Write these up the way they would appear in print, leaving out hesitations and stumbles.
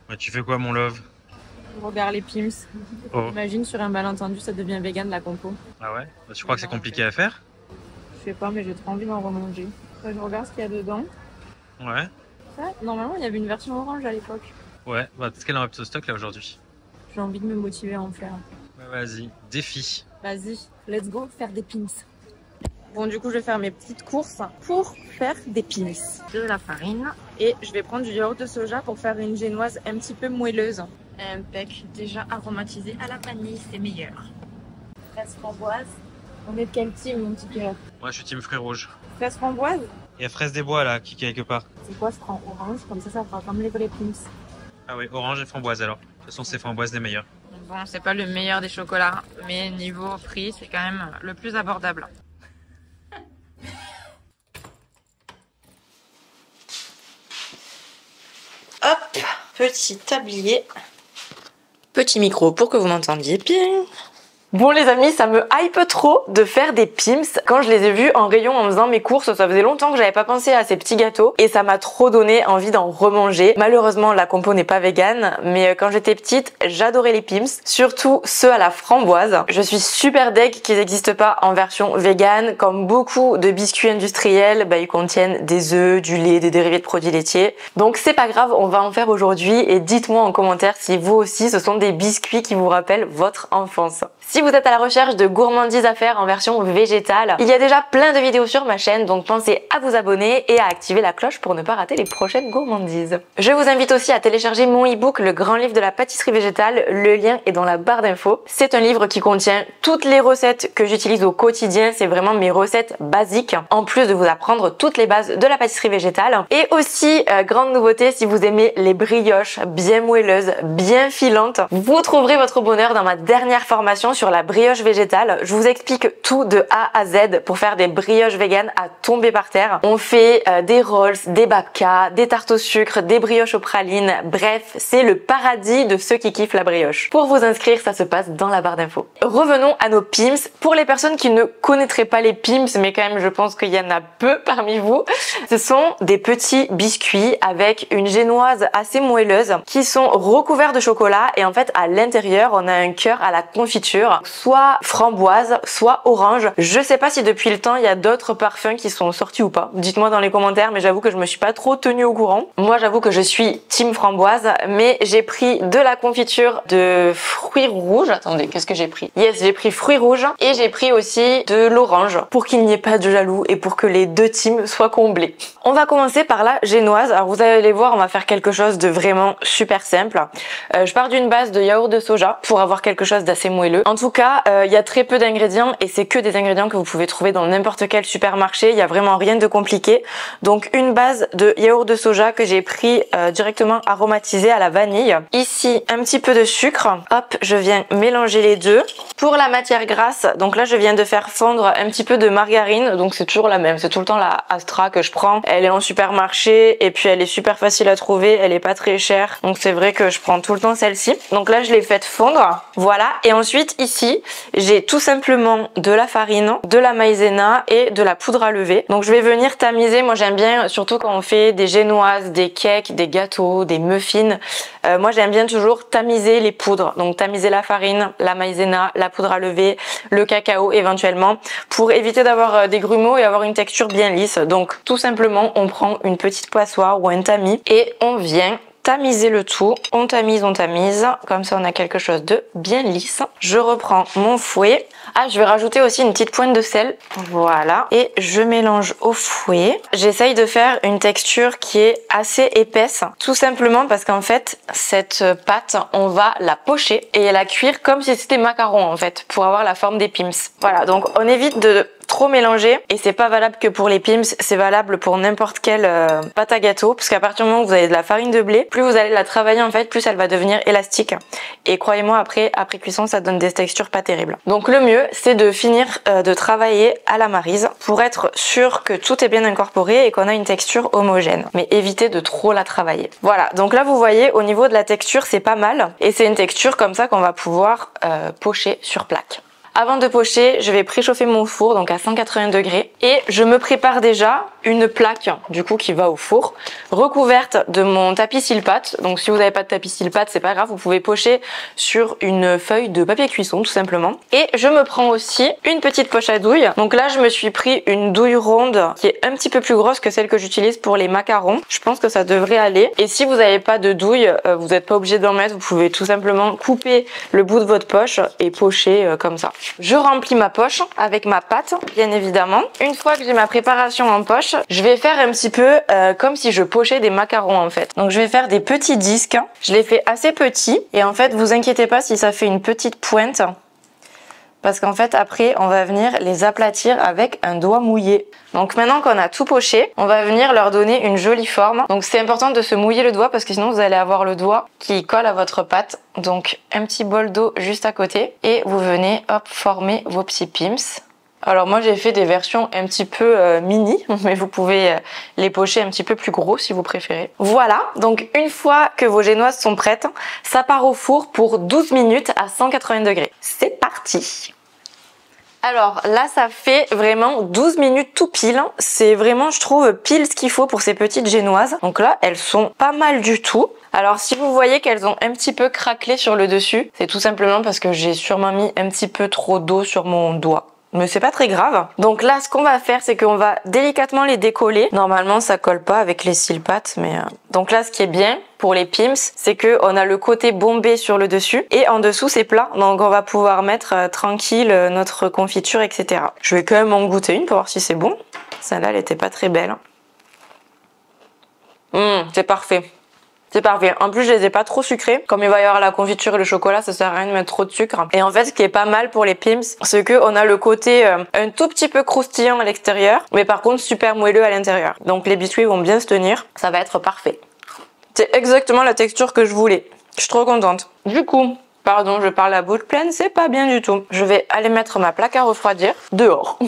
Ouais, tu fais quoi, mon love? Je regarde les Pims. Oh. Imagine sur un malentendu, ça devient vegan la compo. Ah ouais? Bah, tu crois que c'est compliqué à faire? Je sais pas, mais j'ai trop envie d'en remanger. Je regarde ce qu'il y a dedans. Ouais. Ça, normalement, il y avait une version orange à l'époque. Ouais, bah peut-être qu'elle en a plus au stock là aujourd'hui. J'ai envie de me motiver à en faire. Ouais, vas-y, défi. Vas-y, let's go faire des Pims. Bon, du coup, je vais faire mes petites courses pour faire des Pims. De la farine. Et je vais prendre du yaourt de soja pour faire une génoise un petit peu moelleuse. Impec, déjà aromatisé à la vanille, c'est meilleur. Fraise framboise. On est de quel team, mon petit cœur? Moi, je suis team fruits rouges. Fraise framboise? Il y a fraise des bois là, qui quelque part. C'est quoi, je prends orange, comme ça fera comme les vrais Pims. Ah oui, orange et framboise alors. De toute façon, c'est framboise les meilleures. Bon, c'est pas le meilleur des chocolats, mais niveau prix, c'est quand même le plus abordable. Hop, petit tablier. Petit micro pour que vous m'entendiez bien. Bon les amis, ça me hype trop de faire des Pims. Quand je les ai vus en rayon en faisant mes courses, ça faisait longtemps que j'avais pas pensé à ces petits gâteaux et ça m'a trop donné envie d'en remanger. Malheureusement, la compo n'est pas végane, mais quand j'étais petite, j'adorais les Pims, surtout ceux à la framboise. Je suis super deg qu'ils n'existent pas en version végane. Comme beaucoup de biscuits industriels, ils contiennent des œufs, du lait, des dérivés de produits laitiers. Donc c'est pas grave, on va en faire aujourd'hui et dites-moi en commentaire si vous aussi ce sont des biscuits qui vous rappellent votre enfance. Si vous êtes à la recherche de gourmandises à faire en version végétale, il y a déjà plein de vidéos sur ma chaîne, donc pensez à vous abonner et à activer la cloche pour ne pas rater les prochaines gourmandises. Je vous invite aussi à télécharger mon e-book Le Grand Livre de la Pâtisserie Végétale, le lien est dans la barre d'infos. C'est un livre qui contient toutes les recettes que j'utilise au quotidien, c'est vraiment mes recettes basiques, en plus de vous apprendre toutes les bases de la pâtisserie végétale. Et aussi, grande nouveauté, si vous aimez les brioches bien moelleuses, bien filantes, vous trouverez votre bonheur dans ma dernière formation sur la brioche végétale. Je vous explique tout de A à Z pour faire des brioches véganes à tomber par terre. On fait des rolls, des babkas, des tartes au sucre, des brioches aux pralines. Bref, c'est le paradis de ceux qui kiffent la brioche. Pour vous inscrire, ça se passe dans la barre d'infos. Revenons à nos Pims. Pour les personnes qui ne connaîtraient pas les Pims, mais quand même je pense qu'il y en a peu parmi vous, ce sont des petits biscuits avec une génoise assez moelleuse qui sont recouverts de chocolat et en fait à l'intérieur on a un cœur à la confiture, soit framboise, soit orange. Je sais pas si depuis le temps il y a d'autres parfums qui sont sortis ou pas. Dites-moi dans les commentaires, mais j'avoue que je me suis pas trop tenue au courant. Moi j'avoue que je suis team framboise, mais j'ai pris de la confiture de fruits rouges. Attendez, qu'est-ce que j'ai pris? Yes, j'ai pris fruits rouges et j'ai pris aussi de l'orange pour qu'il n'y ait pas de jaloux et pour que les deux teams soient comblés. On va commencer par la génoise. Alors vous allez voir, on va faire quelque chose de vraiment super simple. Je pars d'une base de yaourt de soja pour avoir quelque chose d'assez moelleux. En tout cas, il y a très peu d'ingrédients et c'est que des ingrédients que vous pouvez trouver dans n'importe quel supermarché. Il y a vraiment rien de compliqué. Donc une base de yaourt de soja que j'ai pris directement aromatisé à la vanille. Ici, un petit peu de sucre. Hop, je viens mélanger les deux. Pour la matière grasse, donc là je viens de faire fondre un petit peu de margarine. Donc c'est toujours la même, c'est tout le temps la Astra que je prends. Elle est en supermarché et puis elle est super facile à trouver. Elle est pas très chère. Donc c'est vrai que je prends tout le temps celle-ci. Donc là je l'ai faite fondre. Voilà. Et ensuite ici, j'ai tout simplement de la farine, de la maïzena et de la poudre à lever. Donc je vais venir tamiser. Moi j'aime bien, surtout quand on fait des génoises, des cakes, des gâteaux, des muffins. Moi j'aime bien toujours tamiser les poudres. Donc tamiser la farine, la maïzena, la poudre à lever, le cacao éventuellement, pour éviter d'avoir des grumeaux et avoir une texture bien lisse. Donc tout simplement on prend une petite passoire ou un tamis et on vient tamiser le tout, on tamise, comme ça on a quelque chose de bien lisse. Je reprends mon fouet. Ah, je vais rajouter aussi une petite pointe de sel, voilà, et je mélange au fouet. J'essaye de faire une texture qui est assez épaisse, tout simplement parce qu'en fait, cette pâte, on va la pocher et la cuire comme si c'était macaron en fait, pour avoir la forme des Pims. Voilà, donc on évite de trop mélanger et c'est pas valable que pour les Pims, c'est valable pour n'importe quelle pâte à gâteau, parce qu'à partir du moment où vous avez de la farine de blé, plus vous allez la travailler en fait, plus elle va devenir élastique et croyez-moi après cuisson ça donne des textures pas terribles. Donc le mieux c'est de finir de travailler à la maryse pour être sûr que tout est bien incorporé et qu'on a une texture homogène, mais évitez de trop la travailler. Voilà, donc là vous voyez au niveau de la texture c'est pas mal et c'est une texture comme ça qu'on va pouvoir pocher sur plaque. Avant de pocher, je vais préchauffer mon four donc à 180 degrés et je me prépare déjà une plaque du coup qui va au four, recouverte de mon tapis cils-pâte. Donc si vous n'avez pas de tapis cils-pâte, c'est pas grave, vous pouvez pocher sur une feuille de papier cuisson tout simplement. Et je me prends aussi une petite poche à douille. Donc là je me suis pris une douille ronde qui est un petit peu plus grosse que celle que j'utilise pour les macarons. Je pense que ça devrait aller. Et si vous n'avez pas de douille, vous n'êtes pas obligé d'en mettre, vous pouvez tout simplement couper le bout de votre poche et pocher comme ça. Je remplis ma poche avec ma pâte, bien évidemment. Une fois que j'ai ma préparation en poche, je vais faire un petit peu comme si je pochais des macarons en fait. Donc je vais faire des petits disques. Je les fais assez petits et en fait vous inquiétez pas si ça fait une petite pointe. Parce qu'en fait après on va venir les aplatir avec un doigt mouillé. Donc maintenant qu'on a tout poché, on va venir leur donner une jolie forme. Donc c'est important de se mouiller le doigt parce que sinon vous allez avoir le doigt qui colle à votre pâte. Donc un petit bol d'eau juste à côté et vous venez hop former vos petits pims. Alors moi j'ai fait des versions un petit peu mini, mais vous pouvez les pocher un petit peu plus gros si vous préférez. Voilà, donc une fois que vos génoises sont prêtes, ça part au four pour 12 minutes à 180 degrés. C'est parti! Alors là ça fait vraiment 12 minutes tout pile, c'est vraiment je trouve pile ce qu'il faut pour ces petites génoises. Donc là elles sont pas mal du tout. Alors si vous voyez qu'elles ont un petit peu craquelé sur le dessus, c'est tout simplement parce que j'ai sûrement mis un petit peu trop d'eau sur mon doigt. Mais c'est pas très grave. Donc là ce qu'on va faire c'est qu'on va délicatement les décoller. Normalement ça colle pas avec les cils-pâte mais donc là ce qui est bien pour les pims c'est que on a le côté bombé sur le dessus et en dessous c'est plat. Donc on va pouvoir mettre tranquille notre confiture etc. Je vais quand même en goûter une pour voir si c'est bon. Celle-là elle était pas très belle. C'est parfait. C'est parfait. En plus, je les ai pas trop sucrés. Comme il va y avoir la confiture et le chocolat, ça sert à rien de mettre trop de sucre. Et en fait, ce qui est pas mal pour les pims, c'est que on a le côté un tout petit peu croustillant à l'extérieur, mais par contre super moelleux à l'intérieur. Donc les biscuits vont bien se tenir. Ça va être parfait. C'est exactement la texture que je voulais. Je suis trop contente. Du coup, pardon, je parle à bouche pleine, c'est pas bien du tout. Je vais aller mettre ma plaque à refroidir dehors.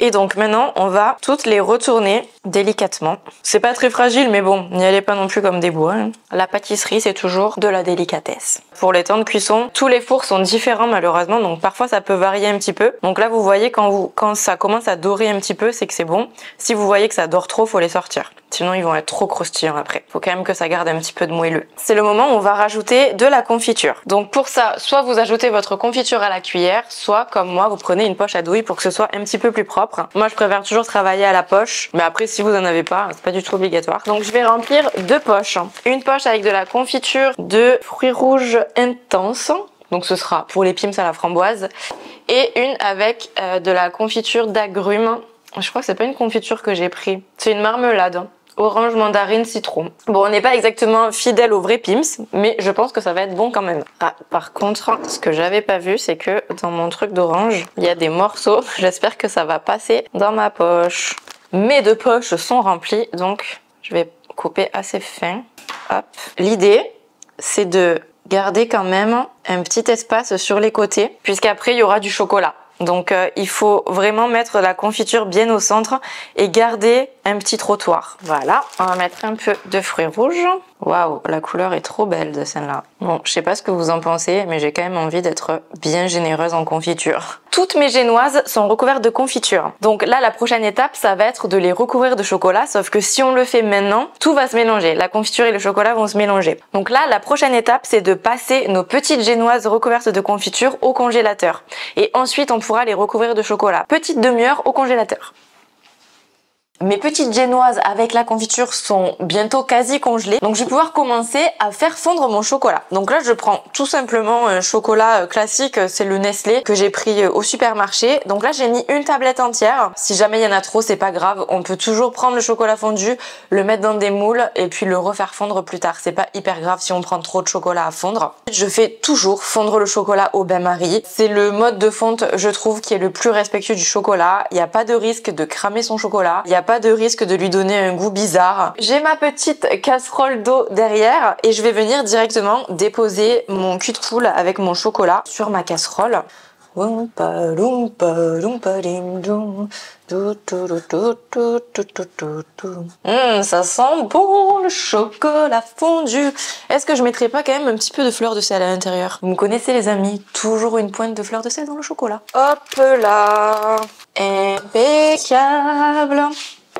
Et donc maintenant, on va toutes les retourner délicatement. C'est pas très fragile, mais bon, n'y allez pas non plus comme des bois. Hein. La pâtisserie, c'est toujours de la délicatesse. Pour les temps de cuisson, tous les fours sont différents malheureusement, donc parfois ça peut varier un petit peu. Donc là, vous voyez, quand ça commence à dorer un petit peu, c'est que c'est bon. Si vous voyez que ça dort trop, faut les sortir. Sinon, ils vont être trop croustillants après. Faut quand même que ça garde un petit peu de moelleux. C'est le moment où on va rajouter de la confiture. Donc pour ça, soit vous ajoutez votre confiture à la cuillère, soit comme moi, vous prenez une poche à douille pour que ce soit un petit peu plus propre. Moi, je préfère toujours travailler à la poche, mais après, si vous en avez pas, c'est pas du tout obligatoire. Donc je vais remplir 2 poches. Une poche avec de la confiture de fruits rouges intenses. Donc ce sera pour les pims à la framboise. Et une avec de la confiture d'agrumes. Je crois que c'est pas une confiture que j'ai pris. C'est une marmelade. Orange, mandarine, citron. Bon, on n'est pas exactement fidèle au vrai pims, mais je pense que ça va être bon quand même. Ah, par contre, ce que j'avais pas vu, c'est que dans mon truc d'orange, il y a des morceaux. J'espère que ça va passer dans ma poche. Mes 2 poches sont remplies, donc je vais couper assez fin. Hop. L'idée, c'est de garder quand même un petit espace sur les côtés, puisqu'après, il y aura du chocolat. Donc il faut vraiment mettre la confiture bien au centre et garder un petit trottoir. Voilà, on va mettre un peu de fruits rouges. Waouh, la couleur est trop belle de celle-là. Bon, je sais pas ce que vous en pensez, mais j'ai quand même envie d'être bien généreuse en confiture. Toutes mes génoises sont recouvertes de confiture. Donc là, la prochaine étape, ça va être de les recouvrir de chocolat, sauf que si on le fait maintenant, tout va se mélanger. La confiture et le chocolat vont se mélanger. Donc là, la prochaine étape, c'est de passer nos petites génoises recouvertes de confiture au congélateur. Et ensuite, on pourra les recouvrir de chocolat. Petite demi-heure au congélateur. Mes petites génoises avec la confiture sont bientôt quasi congelées. Donc je vais pouvoir commencer à faire fondre mon chocolat. Donc là je prends tout simplement un chocolat classique, c'est le Nestlé que j'ai pris au supermarché. Donc là j'ai mis une tablette entière. Si jamais il y en a trop, c'est pas grave. On peut toujours prendre le chocolat fondu, le mettre dans des moules et puis le refaire fondre plus tard. C'est pas hyper grave si on prend trop de chocolat à fondre. Je fais toujours fondre le chocolat au bain-marie. C'est le mode de fonte, je trouve, qui est le plus respectueux du chocolat. Il n'y a pas de risque de cramer son chocolat. Il n'y a pas de risque de lui donner un goût bizarre. J'ai ma petite casserole d'eau derrière et je vais venir directement déposer mon cul de poule avec mon chocolat sur ma casserole. Ça sent bon le chocolat fondu. Est-ce que je mettrais pas quand même un petit peu de fleur de sel à l'intérieur? Vous me connaissez les amis, toujours une pointe de fleur de sel dans le chocolat. Hop là, impeccable.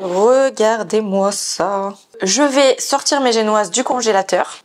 Regardez-moi ça. Je vais sortir mes génoises du congélateur.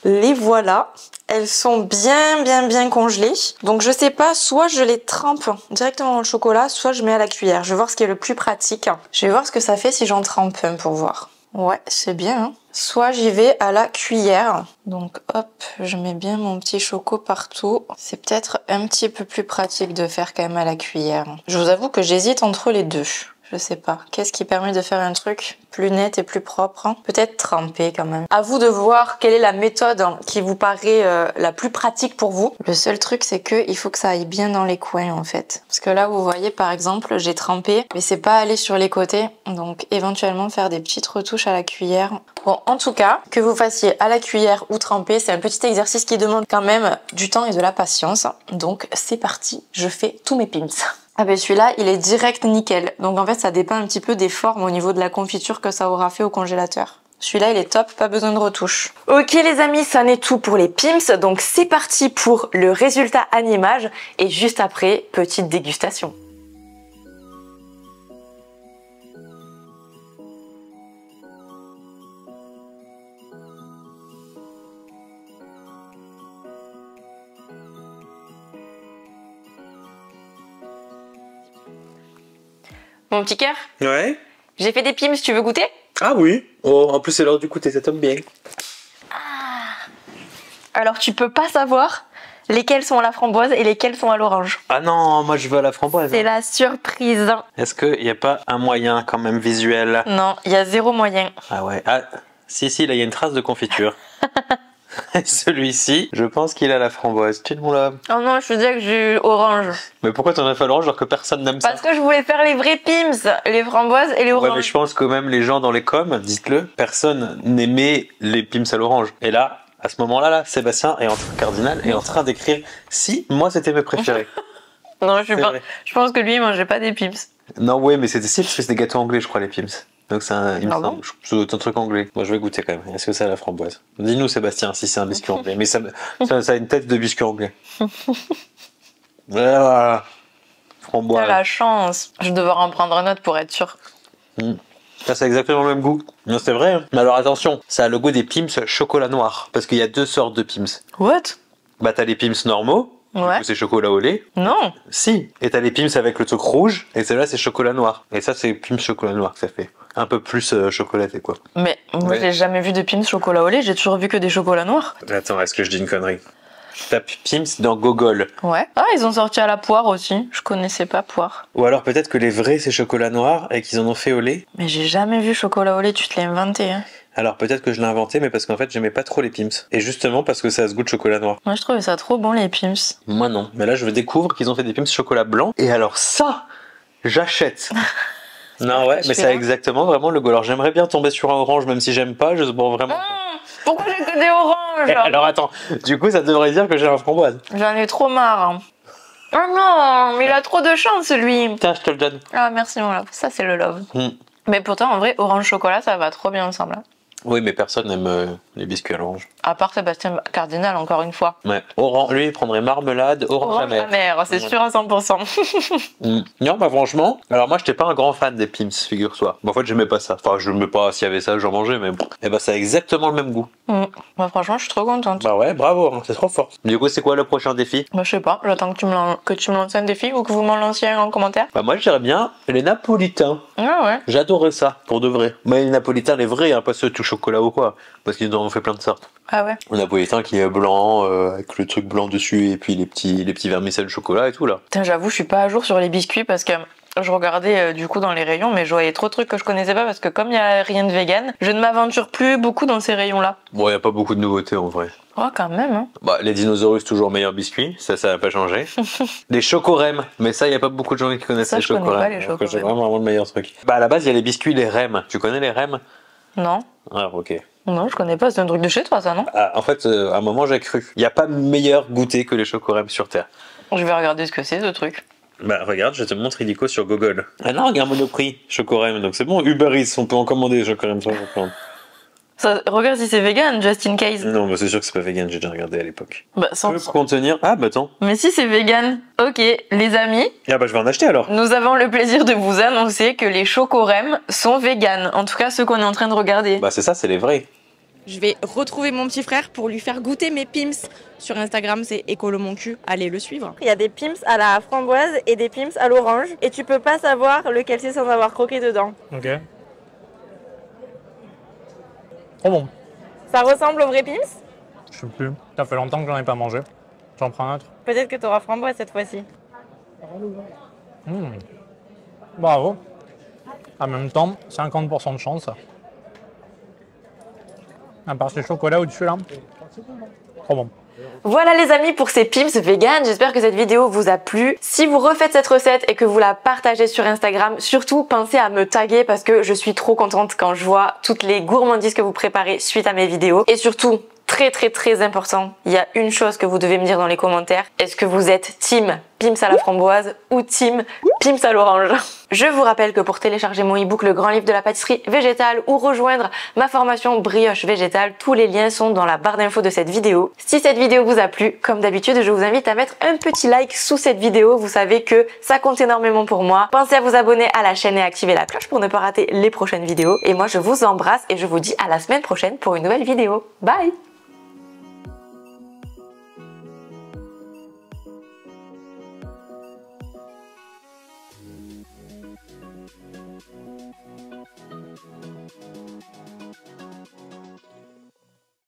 Les voilà. Elles sont bien congelées. Donc je sais pas, soit je les trempe directement dans le chocolat, soit je mets à la cuillère. Je vais voir ce qui est le plus pratique. Je vais voir ce que ça fait si j'en trempe un pour voir. Ouais, c'est bien. Hein. Soit j'y vais à la cuillère. Donc hop, je mets bien mon petit choco partout. C'est peut-être un petit peu plus pratique de faire quand même à la cuillère. Je vous avoue que j'hésite entre les deux. Je sais pas. Qu'est-ce qui permet de faire un truc plus net et plus propre, hein? Peut-être tremper quand même. À vous de voir quelle est la méthode qui vous paraît la plus pratique pour vous. Le seul truc, c'est que il faut que ça aille bien dans les coins en fait. Parce que là, vous voyez par exemple, j'ai trempé, mais c'est pas allé sur les côtés. Donc éventuellement faire des petites retouches à la cuillère. Bon, en tout cas, que vous fassiez à la cuillère ou tremper, c'est un petit exercice qui demande quand même du temps et de la patience. Donc c'est parti, je fais tous mes pimps. Ah ben celui-là, il est direct nickel. Donc en fait, ça dépend un petit peu des formes au niveau de la confiture que ça aura fait au congélateur. Celui-là, il est top, pas besoin de retouche. Ok les amis, ça en est tout pour les pimps. Donc c'est parti pour le résultat en image. Et juste après, petite dégustation. Mon petit cœur, Ouais. j'ai fait des pimps, tu veux goûter? Ah oui. Oh, en plus c'est l'heure du goûter, ça tombe bien. Alors tu peux pas savoir lesquels sont à la framboise et lesquels sont à l'orange. Ah non, moi je veux à la framboise. C'est la surprise. Est-ce qu'il n'y a pas un moyen quand même visuel? Non, il y a zéro moyen. Ah ouais. Ah, si, là il y a une trace de confiture. Celui-ci, je pense qu'il a la framboise. Tu mon là. Oh non, je te dis que j'ai eu orange. Mais pourquoi t'en as fait l'orange alors que personne n'aime ça? Parce que je voulais faire les vrais pimps, les framboises et les Ouais, oranges. mais je pense que même les gens dans les coms, dites-le, personne n'aimait les pimps à l'orange. Et là, à ce moment-là, Sébastien est en train, Cardinal est en train d'écrire si moi c'était mes préférés. Non, je vrai. pense que lui, il mangeait pas des pimps. Non, ouais, mais c'était si parce que c'est des gâteaux anglais, je crois, les pimps. Donc c'est un, il me Ah semble, bon c'est un truc anglais. Moi, je vais goûter quand même. Est-ce que c'est à la framboise? Dis-nous, Sébastien, si c'est un biscuit anglais. Mais ça a une tête de biscuit anglais. Voilà. Framboise. T'as la chance. Je devrais en prendre un autre pour être sûr. Ça, c'est exactement le même goût. Non, c'est vrai. Hein. Mais alors attention, ça a le goût des pimps chocolat noir. Parce qu'il y a deux sortes de pimps. What? Bah, t'as les pimps normaux. Ouais. Du coup, c'est chocolat au lait. Non. Si. Et t'as les pimps avec le truc rouge. Et celle-là, c'est chocolat noir. Et ça, c'est pimps chocolat noir que ça fait. Un peu plus chocolaté, quoi. Mais moi, Ouais. j'ai jamais vu de pimps chocolat au lait. J'ai toujours vu que des chocolats noirs. Attends, est-ce que je dis une connerie? Tape pimps dans Google. Ouais. Ah, ils ont sorti à la poire aussi. Je connaissais pas poire. Ou alors peut-être que les vrais, c'est chocolat noir et qu'ils en ont fait au lait. Mais j'ai jamais vu chocolat au lait. Tu te l'as inventé, hein. Alors peut-être que je l'ai inventé, mais parce qu'en fait, j'aimais pas trop les pimps. Et justement parce que ça a ce goût de chocolat noir. Moi, je trouvais ça trop bon, les pimps. Moi non. Mais là, je découvre qu'ils ont fait des pimps chocolat blanc. Et alors ça, j'achète. Non, ouais, mais ça a exactement vraiment le goût. Alors j'aimerais bien tomber sur un orange, même si j'aime pas, je bon vraiment. Pourquoi j'ai que des oranges? Et alors attends, du coup ça devrait dire que j'ai un framboise. J'en ai trop marre. Hein. Oh non, mais il a trop de chance, lui. Tiens, je te le donne. Ah, merci, mon love. Ça, c'est le love. Mm. Mais pourtant, en vrai, orange chocolat, ça va trop bien ensemble. Hein. Oui, mais personne n'aime les biscuits à l'orange. À part Sébastien Cardinal, encore une fois. Ouais. Lui, il prendrait marmelade, orange amère. c'est sûr à 100%. Non, bah franchement, alors moi, j'étais pas un grand fan des pimps, figure-toi. Bon, en fait, j'aimais pas ça. Enfin, je n'aimais pas, s'il y avait ça, j'en mangeais, mais bon. Et bah, ça a exactement le même goût. Bah, franchement, je suis trop contente. Bah ouais, bravo, hein, c'est trop fort. Du coup, c'est quoi le prochain défi? Bah, je sais pas, j'attends que tu me lances un défi ou que vous m'en lanciez un en commentaire. Bah moi, je dirais bien les napolitains. Ah ouais. J'adorais ça, pour de vrai. Mais les napolitains, les vrais, hein, pas ceux tout chocolat ou quoi. Parce qu'ils en ont fait plein de sortes. Ah ouais. Le napolitain qui est blanc, avec le truc blanc dessus, et puis les petits vermicelles chocolat et tout là. Putain, j'avoue, je suis pas à jour sur les biscuits parce que je regardais du coup dans les rayons, mais je voyais trop de trucs que je connaissais pas parce que comme il y a rien de vegan, je ne m'aventure plus beaucoup dans ces rayons-là. Bon, y a pas beaucoup de nouveautés en vrai. Oh, quand même, hein. Bah, les dinosaures, toujours meilleur biscuit, ça n'a pas changé. Les chocorèmes, mais ça, y a pas beaucoup de gens qui connaissent Ça, les je connais chocorèmes. pas les Alors que c'est chocorèmes. vraiment le meilleur truc. Bah, à la base, il y a les biscuits, les rèmes. Tu connais les rèmes? Non. Ah, ok. Non, je connais pas, c'est un truc de chez toi, ça, non? Ah, en fait, à un moment, j'ai cru. Il n'y a pas meilleur goûter que les chocorèmes sur Terre. Je vais regarder ce que c'est, ce truc. Bah, regarde, je te montre illico sur Google. Ah non, regarde Monoprix, chocorème. Donc c'est bon, Uber Eats, on peut en commander chocorème sur Chocorème. Ça, regarde si c'est vegan, just in case. Non, bah c'est sûr que c'est pas vegan, j'ai déjà regardé à l'époque. Bah, sans... Peut contenir... Ah bah attends. Mais si c'est vegan. Ok, les amis. Ah bah je vais en acheter alors. Nous avons le plaisir de vous annoncer que les chocorèmes sont vegan. En tout cas, ceux qu'on est en train de regarder. Bah c'est ça, c'est les vrais. Je vais retrouver mon petit frère pour lui faire goûter mes Pims. Sur Instagram, c'est écolo mon cul. Allez le suivre. Il y a des Pims à la framboise et des Pims à l'orange. Et tu peux pas savoir lequel c'est sans avoir croqué dedans. Ok. Trop bon. Ça ressemble aux vrais Pims? Je sais plus. Ça fait longtemps que j'en ai pas mangé. J'en prends un autre. Peut-être que tu auras framboise cette fois-ci. Bravo. En même temps, 50% de chance. À part ces chocolats au-dessus là. Trop bon. Voilà les amis pour ces Pims vegan, j'espère que cette vidéo vous a plu. Si vous refaites cette recette et que vous la partagez sur Instagram, surtout pensez à me taguer parce que je suis trop contente quand je vois toutes les gourmandises que vous préparez suite à mes vidéos. Et surtout, très important, il y a une chose que vous devez me dire dans les commentaires. Est-ce que vous êtes team Pims à la framboise ou team Pims à l'orange? Je vous rappelle que pour télécharger mon e-book Le Grand Livre de la Pâtisserie Végétale ou rejoindre ma formation Brioche Végétale, tous les liens sont dans la barre d'infos de cette vidéo. Si cette vidéo vous a plu, comme d'habitude, je vous invite à mettre un petit like sous cette vidéo. Vous savez que ça compte énormément pour moi. Pensez à vous abonner à la chaîne et à activer la cloche pour ne pas rater les prochaines vidéos. Et moi, je vous embrasse et je vous dis à la semaine prochaine pour une nouvelle vidéo. Bye!